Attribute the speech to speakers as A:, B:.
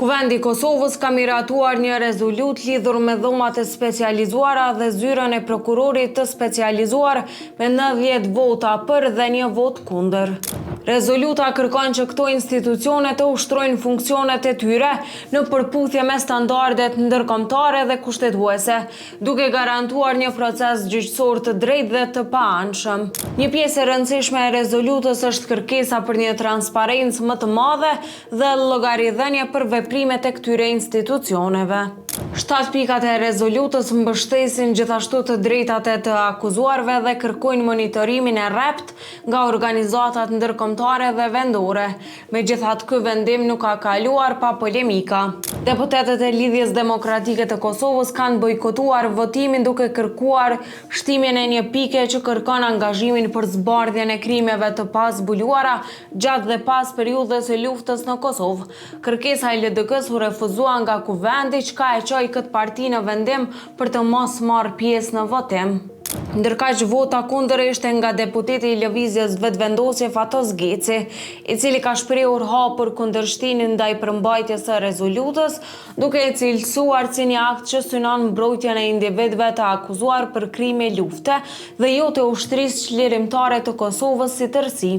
A: Kuvendi i Kosovës ka miratuar një rezolut lidhur me dhomat e specializuara dhe zyrën e prokurorit të specializuar me 90 vota për dhe një vot kundër. Rezoluta kërkon që këto institucione të ushtrojnë funksionet e tyre në përputhje me standardet ndërkombëtare dhe kushtetuese, duke garantuar një proces gjyqësor të drejtë dhe të paanshëm. Një pjesë e rëndësishme e rezolutës është kërkesa për një transparencë më të madhe dhe llogaridhënie për veprimet e këtyre institucioneve. 7 pikat e rezolutës mbështesin gjithashtu të drejtat e të akuzuarve dhe kërkojnë monitorimin e rrept nga organizatat ndërkombëtare dhe vendore. Megjithatë, ky vendim nuk ka kaluar pa polemika. Deputetët e Lidhjes Demokratike të Kosovës kanë bojkotuar votimin duke kërkuar shtimin e një pike që kërkon angazhimin për zbardhjen e krimeve të pazbuluara gjatë dhe pas periudhës së luftës në Kosovë. Kërkesa e LDK-s u refuzua nga kuvendi, çka e çoi këtë parti në vendim për të mos marrë pjesë në votim. Ndërkaq vota kundër ishte nga deputeti i Lëvizjes Vetëvendosje Fatos Geci, i cili ka shprehur hapur kundërshtinin ndaj përmbajtjes së rezolutës, duke e cilësuar si një akt që synon mbrojtjen e individëve të akuzuar për krime lufte dhe jo të ushtrisë çlirimtare të Kosovës si tërësi.